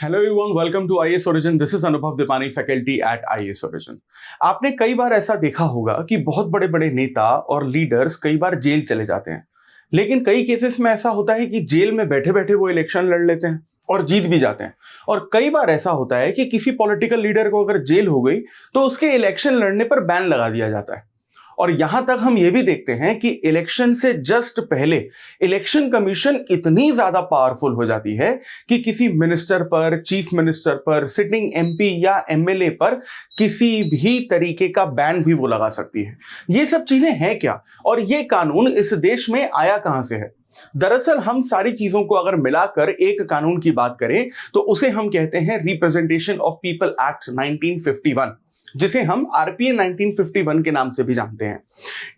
Hello everyone, welcome to IAS origin. This is Anubhav Deepani, faculty at IAS origin. आपने कई बार ऐसा देखा होगा कि बहुत बड़े बड़े नेता और लीडर्स कई बार जेल चले जाते हैं, लेकिन कई केसेस में ऐसा होता है कि जेल में बैठे बैठे वो इलेक्शन लड़ लेते हैं और जीत भी जाते हैं। और कई बार ऐसा होता है कि किसी पॉलिटिकल लीडर को अगर जेल हो गई तो उसके इलेक्शन लड़ने पर बैन लगा दिया जाता है। और यहां तक हम यह भी देखते हैं कि इलेक्शन से जस्ट पहले इलेक्शन कमीशन इतनी ज्यादा पावरफुल हो जाती है कि किसी मिनिस्टर पर, चीफ मिनिस्टर पर, सिटिंग एमपी या एमएलए पर किसी भी तरीके का बैन भी वो लगा सकती है। ये सब चीजें हैं क्या, और ये कानून इस देश में आया कहां से है? दरअसल हम सारी चीजों को अगर मिलाकर एक कानून की बात करें तो उसे हम कहते हैं रिप्रेजेंटेशन ऑफ पीपल एक्ट 1951, जिसे हम आरपीए 1951 के नाम से भी जानते हैं।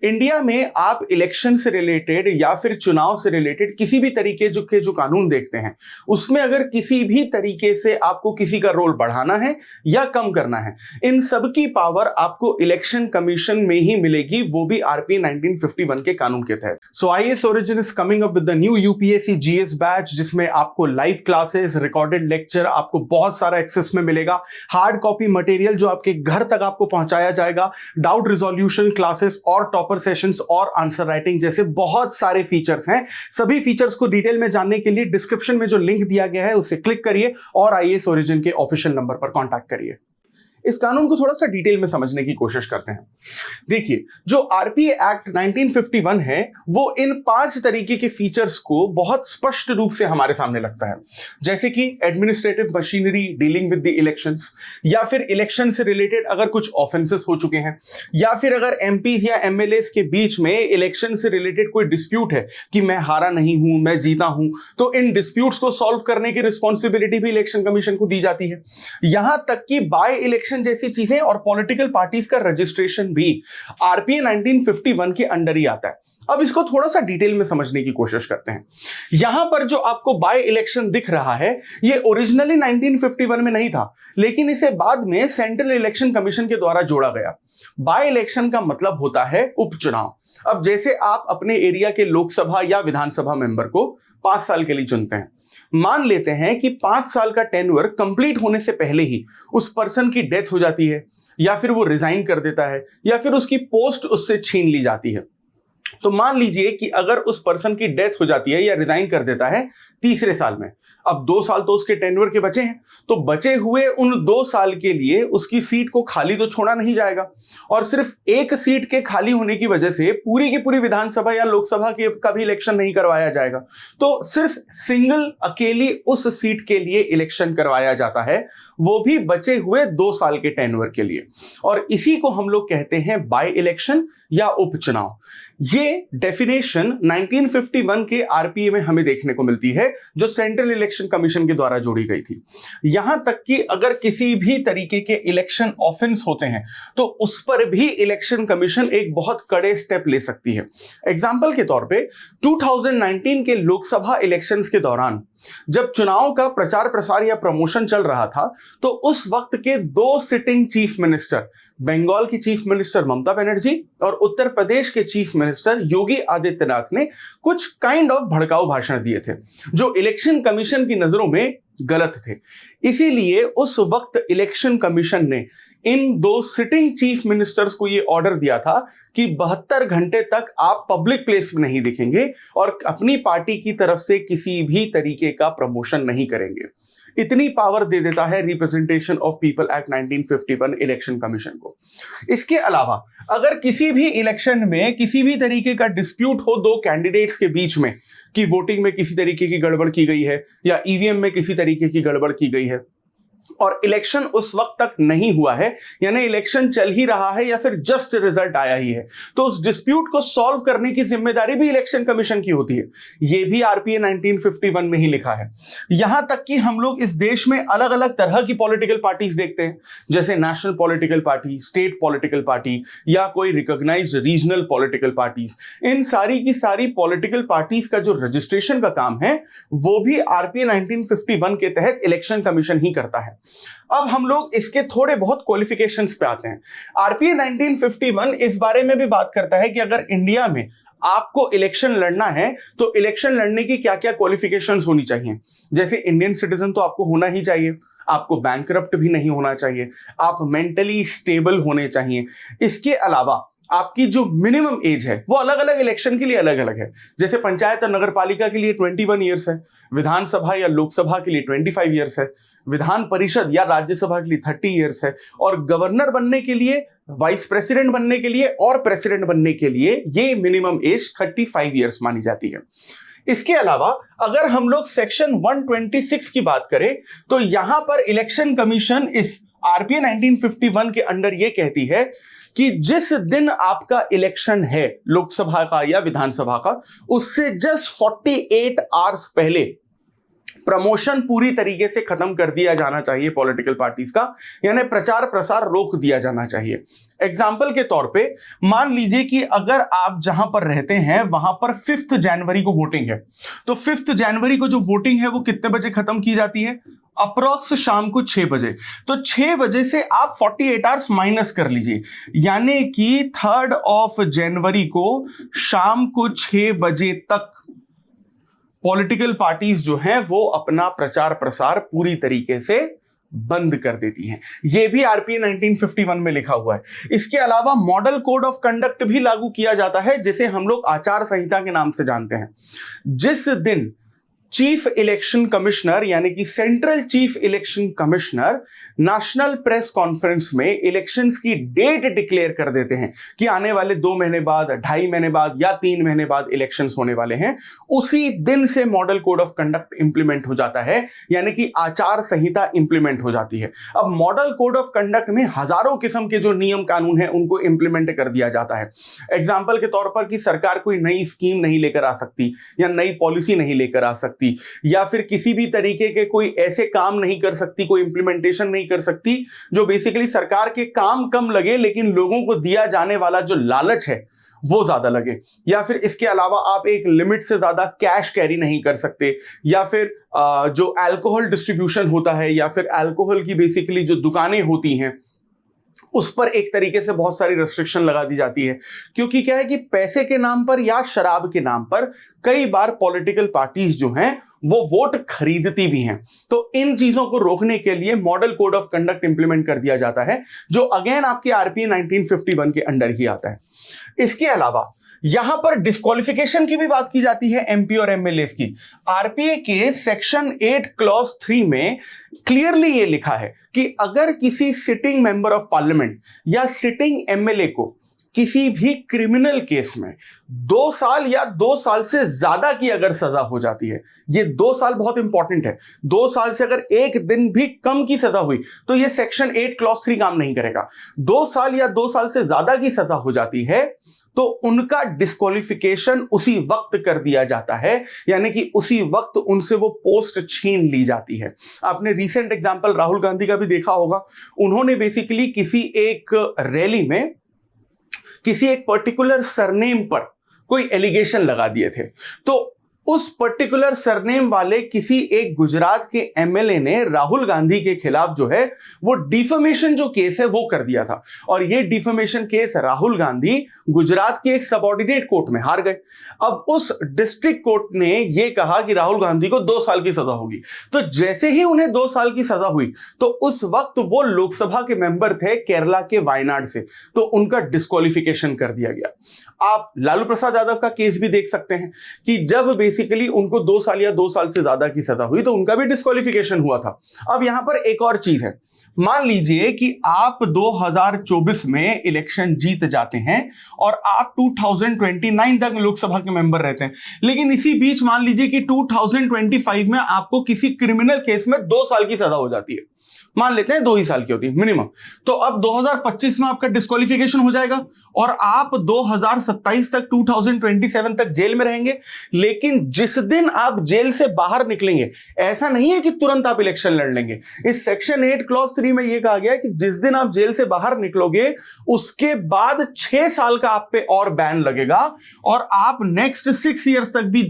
इंडिया में आप इलेक्शन से रिलेटेड या फिर चुनाव से रिलेटेड किसी भी तरीके के जो कानून देखते हैं, उसमें अगर किसी भी तरीके से आपको किसी का रोल बढ़ाना है या कम करना है, इन सब की पावर आपको इलेक्शन कमीशन में ही मिलेगी, वो भी आरपीए 1951 के कानून के तहत। So IAS Origin is coming up with the new UPSC GS batch, जिसमें आपको लाइव क्लासेस, रिकॉर्डेड लेक्चर, आपको बहुत सारा एक्सेस में मिलेगा, हार्ड कॉपी मटेरियल जो आपके घर तक आपको पहुंचाया जाएगा, डाउट रिजोल्यूशन क्लासेस और टॉपर सेशंस और आंसर राइटिंग जैसे बहुत सारे फीचर्स हैं। सभी फीचर्स को डिटेल में जानने के लिए डिस्क्रिप्शन में जो लिंक दिया गया है उसे क्लिक करिए और आईएएस ओरिजिन के ऑफिशियल नंबर पर कांटेक्ट करिए। इस कानून को थोड़ा सा डिटेल में समझने की कोशिश करते हैं। देखिए, जो आरपीए एक्ट 1951 है वो इन 5 तरीके के फीचर्स को बहुत स्पष्ट रूप से हमारे सामने लगता है, जैसे कि administrative machinery dealing with the elections, या फिर इलेक्शन से रिलेटेड अगर कुछ ऑफेंसेस हो चुके हैं, या फिर अगर एमपीज या एमएलएस के बीच में इलेक्शन से रिलेटेड कोई डिस्प्यूट है कि मैं हारा नहीं हूं, मैं जीता हूं, तो इन डिस्प्यूट्स को सॉल्व करने की रिस्पॉन्सिबिलिटी भी इलेक्शन कमीशन को दी जाती है। यहां तक कि बाय इलेक्शन जैसी चीजें और पॉलिटिकल पार्टीज का रजिस्ट्रेशन भी आरपीए 1951 के अंडर ही आता है। अब इसको थोड़ा सा डिटेल में समझने की कोशिश करते हैं। यहां पर जो आपको बाय इलेक्शन दिख रहा है, ये ओरिजिनली 1951 में नहीं था, लेकिन इसे बाद में सेंट्रल इलेक्शन कमीशन के द्वारा जोड़ा गया। बाय इलेक्शन का मतलब होता है उपचुनाव। अब जैसे आप अपने एरिया के लोकसभा या विधानसभा मेंबर को 5 साल के लिए चुनते हैं। मान लेते हैं कि 5 साल का टेन्योर कंप्लीट होने से पहले ही उस पर्सन की डेथ हो जाती है, या फिर वो रिजाइन कर देता है, या फिर उसकी पोस्ट उससे छीन ली जाती है। तो मान लीजिए कि अगर उस पर्सन की डेथ हो जाती है या रिजाइन कर देता है तीसरे साल में, अब 2 साल तो उसके टेन्योर के बचे हैं, तो बचे हुए उन 2 साल के लिए उसकी सीट को खाली तो छोड़ा नहीं जाएगा, और सिर्फ एक सीट के खाली होने की वजह से पूरी की पूरी विधानसभा या लोकसभा का भी इलेक्शन नहीं करवाया जाएगा। तो सिर्फ सिंगल अकेली उस सीट के लिए इलेक्शन करवाया जाता है, वो भी बचे हुए 2 साल के टेन्योर के लिए, और इसी को हम लोग कहते हैं बाय इलेक्शन या उपचुनाव। ये डेफिनेशन 1951 के आरपीए में हमें देखने को मिलती है, जो सेंट्रल इलेक्शन कमीशन के द्वारा जोड़ी गई थी। यहां तक कि अगर किसी भी तरीके के इलेक्शन ऑफेंस होते हैं तो उस पर भी इलेक्शन कमीशन एक बहुत कड़े स्टेप ले सकती है। एग्जाम्पल के तौर पे 2019 के लोकसभा इलेक्शंस के दौरान जब चुनाव का प्रचार प्रसार या प्रमोशन चल रहा था, तो उस वक्त के 2 सिटिंग चीफ मिनिस्टर, बंगाल की चीफ मिनिस्टर ममता बनर्जी और उत्तर प्रदेश के चीफ मिनिस्टर योगी आदित्यनाथ ने कुछ काइंड ऑफ भड़काऊ भाषण दिए थे, जो इलेक्शन कमीशन की नजरों में गलत थे। इसीलिए उस वक्त इलेक्शन कमीशन ने इन 2 सिटिंग चीफ मिनिस्टर्स को यह ऑर्डर दिया था कि 72 घंटे तक आप पब्लिक प्लेस में नहीं दिखेंगे और अपनी पार्टी की तरफ से किसी भी तरीके का प्रमोशन नहीं करेंगे। इतनी पावर दे देता है representation of people act 1951 election commission को। इसके अलावा अगर किसी भी इलेक्शन में किसी भी तरीके का डिस्प्यूट हो 2 कैंडिडेट्स के बीच में, कि वोटिंग में किसी तरीके की गड़बड़ की गई है या ईवीएम में किसी तरीके की गड़बड़ की गई है, और इलेक्शन उस वक्त तक नहीं हुआ है, यानी इलेक्शन चल ही रहा है या फिर जस्ट रिजल्ट आया ही है, तो उस डिस्प्यूट को सॉल्व करने की जिम्मेदारी भी इलेक्शन कमीशन की होती है। यह भी आरपीए 1951 में ही लिखा है। यहां तक कि हम लोग इस देश में अलग अलग तरह की पॉलिटिकल पार्टीज देखते हैं, जैसे national political party, state political party, या कोई रिकॉग्नाइज्ड रीजनल पॉलिटिकल पार्टीज। इन सारी की सारी पॉलिटिकल पार्टीज का जो रजिस्ट्रेशन का काम है वो भी आरपीए 1951 के तहत इलेक्शन कमीशन ही करता है। अब हम लोग इसके थोड़े बहुत क्वालिफिकेशंस पे आते हैं। आरपीए 1951 इस बारे में भी बात करता है कि अगर इंडिया में आपको इलेक्शन लड़ना है तो इलेक्शन लड़ने की क्या क्या क्वालिफिकेशंस होनी चाहिए। जैसे इंडियन सिटीजन तो आपको होना ही चाहिए, आपको बैंकरप्ट भी नहीं होना चाहिए, आप मेंटली स्टेबल होने चाहिए। इसके अलावा आपकी जो मिनिमम एज है वो अलग अलग इलेक्शन के लिए अलग अलग है। जैसे पंचायत और नगर पालिका के लिए 21 ईयर्स है, विधानसभा या लोकसभा के लिए 25 ईयर्स है, विधान परिषद या राज्यसभा के लिए 30 ईयर्स है, और गवर्नर बनने के लिए, वाइस प्रेसिडेंट बनने के लिए और प्रेसिडेंट बनने के लिए ये मिनिमम एज 35 ईयर्स मानी जाती है। इसके अलावा अगर हम लोग सेक्शन 126 की बात करें तो यहां पर इलेक्शन कमीशन इस आरपीए 1951 के अंडर यह कहती है कि जिस दिन आपका इलेक्शन है लोकसभा का या विधानसभा का, उससे जस्ट 48 आवर्स पहले प्रमोशन पूरी तरीके से खत्म कर दिया जाना चाहिए पॉलिटिकल पार्टीज का, यानी प्रचार प्रसार रोक दिया जाना चाहिए। एग्जाम्पल के तौर पे मान लीजिए कि अगर आप जहां पर रहते हैं वहां पर 5 जनवरी को वोटिंग है, तो 5 जनवरी को जो वोटिंग है वो कितने बजे खत्म की जाती है? अप्रोक्स शाम को 6 बजे। तो 6 बजे से आप 48 आवर्स माइनस कर लीजिए, यानी कि 3 जनवरी को शाम को 6 बजे तक पॉलिटिकल पार्टीज जो हैं वो अपना प्रचार प्रसार पूरी तरीके से बंद कर देती हैं। यह भी आरपीए 1951 में लिखा हुआ है। इसके अलावा मॉडल कोड ऑफ कंडक्ट भी लागू किया जाता है, जिसे हम लोग आचार संहिता के नाम से जानते हैं। जिस दिन चीफ इलेक्शन कमिश्नर यानी कि central chief election commissioner national press conference में इलेक्शंस की डेट डिक्लेयर कर देते हैं कि आने वाले 2 महीने बाद, 2.5 महीने बाद या 3 महीने बाद इलेक्शंस होने वाले हैं, उसी दिन से model code of conduct implement हो जाता है, यानी कि आचार संहिता इंप्लीमेंट हो जाती है। अब मॉडल कोड ऑफ कंडक्ट में हजारों किस्म के जो नियम कानून हैं उनको इंप्लीमेंट कर दिया जाता है। एग्जाम्पल के तौर पर कि सरकार कोई नई स्कीम नहीं लेकर आ सकती या नई पॉलिसी नहीं लेकर आ सकती, या फिर किसी भी तरीके के कोई ऐसे काम नहीं कर सकती, कोई इंप्लीमेंटेशन नहीं कर सकती जो बेसिकली सरकार के काम कम लगे लेकिन लोगों को दिया जाने वाला जो लालच है वो ज्यादा लगे। या फिर इसके अलावा आप एक लिमिट से ज्यादा कैश कैरी नहीं कर सकते, या फिर जो अल्कोहल डिस्ट्रीब्यूशन होता है या फिर अल्कोहल की बेसिकली जो दुकानें होती हैं उस पर एक तरीके से बहुत सारी रेस्ट्रिक्शन लगा दी जाती है। क्योंकि क्या है कि पैसे के नाम पर या शराब के नाम पर कई बार पॉलिटिकल पार्टीज जो हैं वो वोट खरीदती भी हैं। तो इन चीजों को रोकने के लिए model code of conduct implement कर दिया जाता है, जो अगेन आपके आरपीए 1951 के अंडर ही आता है। इसके अलावा यहां पर डिस्क्वालिफिकेशन की भी बात की जाती है एमपी और एमएलए की। आरपीए के सेक्शन 8 क्लॉज 3 में क्लियरली ये लिखा है कि अगर किसी सिटिंग मेंबर ऑफ पार्लियामेंट या सिटिंग एमएलए को किसी भी क्रिमिनल केस में 2 साल या 2 साल से ज्यादा की अगर सजा हो जाती है, ये 2 साल बहुत इंपॉर्टेंट है, 2 साल से अगर 1 दिन भी कम की सजा हुई तो ये सेक्शन 8 क्लॉज 3 काम नहीं करेगा। 2 साल या 2 साल से ज्यादा की सजा हो जाती है तो उनका डिस्क्वालिफिकेशन उसी वक्त कर दिया जाता है, यानी कि उसी वक्त उनसे वो पोस्ट छीन ली जाती है। आपने रीसेंट एग्जांपल राहुल गांधी का भी देखा होगा। उन्होंने बेसिकली किसी एक रैली में किसी एक पर्टिकुलर सरनेम पर कोई एलिगेशन लगा दिए थे, तो उस पर्टिकुलर सरनेम वाले किसी एक गुजरात के एमएलए ने राहुल गांधी के खिलाफ जो है वो डिफेमेशन जो केस है वो कर दिया था, और ये डिफेमेशन केस राहुल गांधी गुजरात के एक सबऑर्डिनेट कोर्ट में हार गए। अब उस डिस्ट्रिक्ट कोर्ट ने ये कहा कि राहुल गांधी को 2 साल की सजा होगी। तो जैसे ही उन्हें 2 साल की सजा हुई तो उस वक्त वो लोकसभा के मेंबर थे केरला के वायनाड से, तो उनका डिस्क्वालिफिकेशन कर दिया गया। आप लालू प्रसाद यादव का केस भी देख सकते हैं कि जब बेसिकली उनको 2 साल या 2 साल से ज्यादा की सजा हुई तो उनका भी डिस्क्वालिफिकेशन हुआ था। अब यहां पर एक और चीज है, मान लीजिए कि आप 2024 में इलेक्शन जीत जाते हैं और आप 2029 तक लोकसभा के मेंबर रहते हैं, लेकिन इसी बीच मान लीजिए कि 2025 में आपको किसी क्रिमिनल केस में 2 साल की सजा हो जाती है। मान लेते हैं 2 ही साल की होती है मिनिमम, तो अब 2025 में आपका डिस्क्वालिफिकेशन हो जाएगा और आप 2027 तक 2027 तक जेल में रहेंगे। लेकिन जिस दिन आप जेल से बाहर निकलेंगे, ऐसा नहीं है कि तुरंत आप इलेक्शन लड़ लेंगे। इस सेक्शन 8 क्लॉज 3 में यह कहा गया है कि जिस दिन आप जेल से बाहर निकलोगे उसके बाद 6 साल का आप पे और बैन लगेगा और आप नेक्स्ट 6 इयर्स तक भी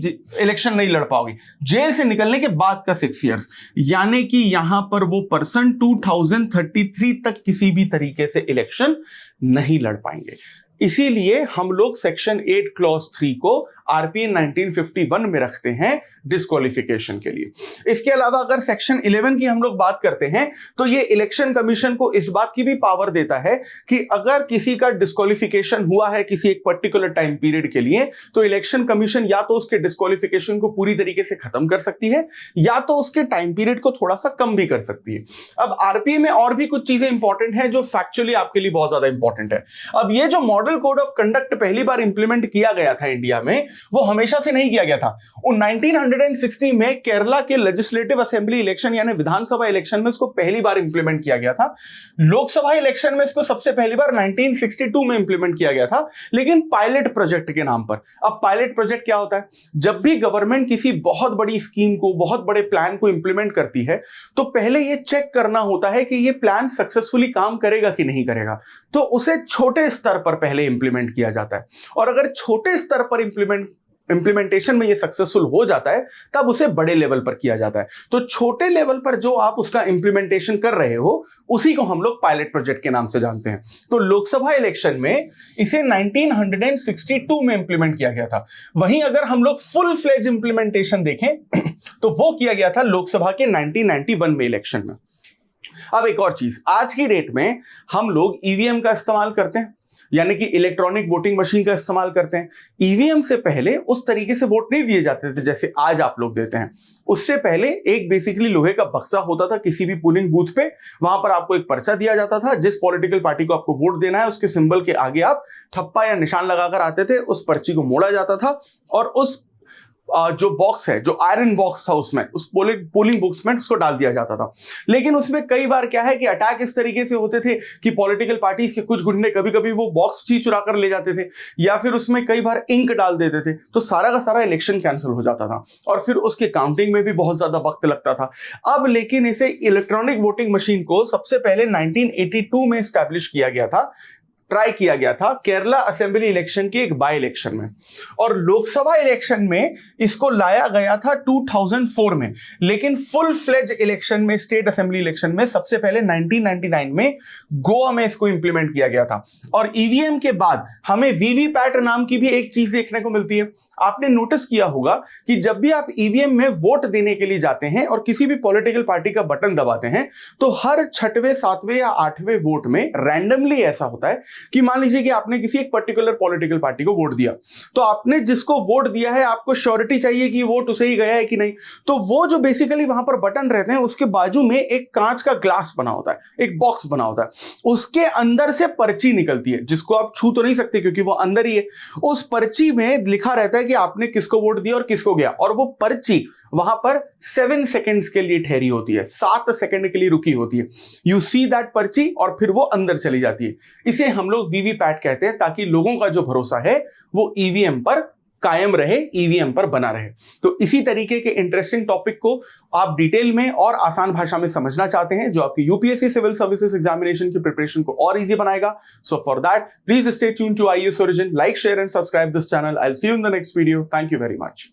इलेक्शन नहीं लड़ पाओगे, जेल से निकलने के बाद का 6 इयर्स। यानी कि यहां पर वो पर्सन 2033 तक किसी भी तरीके से इलेक्शन नहीं लड़ पाएंगे। इसीलिए हम लोग सेक्शन 8 क्लॉज 3 को आरपीएन 1951 में रखते हैं डिस्क्वालिफिकेशन के लिए। इसके अलावा अगर सेक्शन 11 की हम लोग बात करते हैं तो ये इलेक्शन कमीशन को इस बात की भी पावर देता है कि अगर किसी का डिस्क्वालिफिकेशन हुआ है किसी एक पर्टिकुलर टाइम पीरियड के लिए, तो इलेक्शन कमीशन या तो उसके डिस्क्वालिफिकेशन को पूरी तरीके से खत्म कर सकती है या तो उसके टाइम पीरियड को थोड़ा सा कम भी कर सकती है। अब आरपीए में और भी कुछ चीजें इंपॉर्टेंट हैं जो फैक्चुअली आपके लिए बहुत ज्यादा इंपॉर्टेंट है। अब ये जो मॉडल कोड ऑफ कंडक्ट पहली बार इंप्लीमेंट किया गया था इंडिया में, वो हमेशा से नहीं किया गया था। 1960 में केरला के लेजिस्लेटिव असेंबली इलेक्शन यानी विधानसभा इलेक्शन में इसको पहली बार इंप्लीमेंट किया गया था। लोकसभा इलेक्शन में इसको सबसे पहली बार 1962 में इंप्लीमेंट किया गया था, लेकिन पायलट प्रोजेक्ट के नाम पर। अब पायलट प्रोजेक्ट क्या होता है? जब भी गवर्नमेंट किसी बहुत बड़ी स्कीम को, बहुत बड़े प्लान को इंप्लीमेंट करती है, तो पहले यह चेक करना होता है कि यह प्लान सक्सेसफुली काम करेगा कि नहीं करेगा। तो उसे छोटे स्तर पर पहले इंप्लीमेंट किया जाता है, और अगर छोटे स्तर पर इंप्लीमेंटेशन में ये सक्सेसफुल हो जाता है तब उसे बड़े लेवल पर किया जाता है। तो छोटे लेवल पर जो आप उसका इंप्लीमेंटेशन कर रहे हो उसी को हम लोग पायलट प्रोजेक्ट के नाम से जानते हैं। तो लोकसभा इलेक्शन में इसे 1962 में इंप्लीमेंट किया गया था। वहीं अगर हम लोग फुल फ्लेज इंप्लीमेंटेशन देखें तो वो किया गया था लोकसभा के 1991 में इलेक्शन में। अब एक और चीज, आज की डेट में हम लोग ईवीएम का इस्तेमाल करते हैं, यानी कि इलेक्ट्रॉनिक वोटिंग मशीन का इस्तेमाल करते हैं। ईवीएम से पहले उस तरीके से वोट नहीं दिए जाते थे जैसे आज आप लोग देते हैं। उससे पहले एक बेसिकली लोहे का बक्सा होता था किसी भी पोलिंग बूथ पे, वहां पर आपको एक पर्चा दिया जाता था, जिस पॉलिटिकल पार्टी को आपको वोट देना है उसके सिंबल के आगे आप ठप्पा या निशान लगाकर आते थे। उस पर्ची को मोड़ा जाता था और उस जो बॉक्स है, जो आयरन बॉक्स था, उसमें उस पोलिंग बुक्स में उसको डाल दिया जाता था। लेकिन उसमें कई बार क्या है कि अटैक इस तरीके से होते थे कि पॉलिटिकल पार्टी के कुछ गुंडे कभी कभी वो बॉक्स ही चुरा कर ले जाते थे, या फिर उसमें कई बार इंक डाल देते थे, तो सारा का सारा इलेक्शन कैंसिल हो जाता था और फिर उसके काउंटिंग में भी बहुत ज्यादा वक्त लगता था। अब लेकिन इसे इलेक्ट्रॉनिक वोटिंग मशीन को सबसे पहले 1982 में स्टैब्लिश किया गया था, ट्राई किया गया था केरला असेंबली इलेक्शन के एक बाय इलेक्शन में, और लोकसभा इलेक्शन में इसको लाया गया था 2004 में। लेकिन फुल फ्लेज इलेक्शन में, स्टेट असेंबली इलेक्शन में सबसे पहले 1999 में गोवा में इसको इंप्लीमेंट किया गया था। और ईवीएम के बाद हमें वीवीपैट नाम की भी एक चीज देखने को मिलती है। आपने नोटिस किया होगा कि जब भी आप ईवीएम में वोट देने के लिए जाते हैं और किसी भी पॉलिटिकल पार्टी का बटन दबाते हैं, तो हर 6वें 7वें या 8वें वोट में रैंडमली ऐसा होता है कि मान लीजिए कि आपने किसी एक पर्टिकुलर पॉलिटिकल पार्टी को वोट दिया, तो आपने जिसको वोट दिया है आपको श्योरिटी चाहिए कि वोट उसे ही गया है कि नहीं। तो वो जो बेसिकली वहां पर बटन रहते हैं उसके बाजू में एक कांच का ग्लास बना होता है, एक बॉक्स बना होता है, उसके अंदर से पर्ची निकलती है जिसको आप छू तो नहीं सकते क्योंकि वो अंदर ही है। उस पर्ची में लिखा रहता है कि आपने किसको वोट दिया और किसको गया, और वो पर्ची वहां पर 7 सेकंड्स के लिए ठहरी होती है, 7 सेकंड के लिए रुकी होती है। यू सी दैट पर्ची और फिर वो अंदर चली जाती है। इसे हम लोग वीवीपैट कहते हैं, ताकि लोगों का जो भरोसा है वो ईवीएम पर कायम रहे, ईवीएम पर बना रहे। तो इसी तरीके के इंटरेस्टिंग टॉपिक को आप डिटेल में और आसान भाषा में समझना चाहते हैं जो आपकी यूपीएससी सिविल सर्विसेज एग्जामिनेशन की प्रिपरेशन को और इजी बनाएगा। So for that please stay tuned to IAS origin, like, share and subscribe this channel. I will see you in the next video. Thank you very much.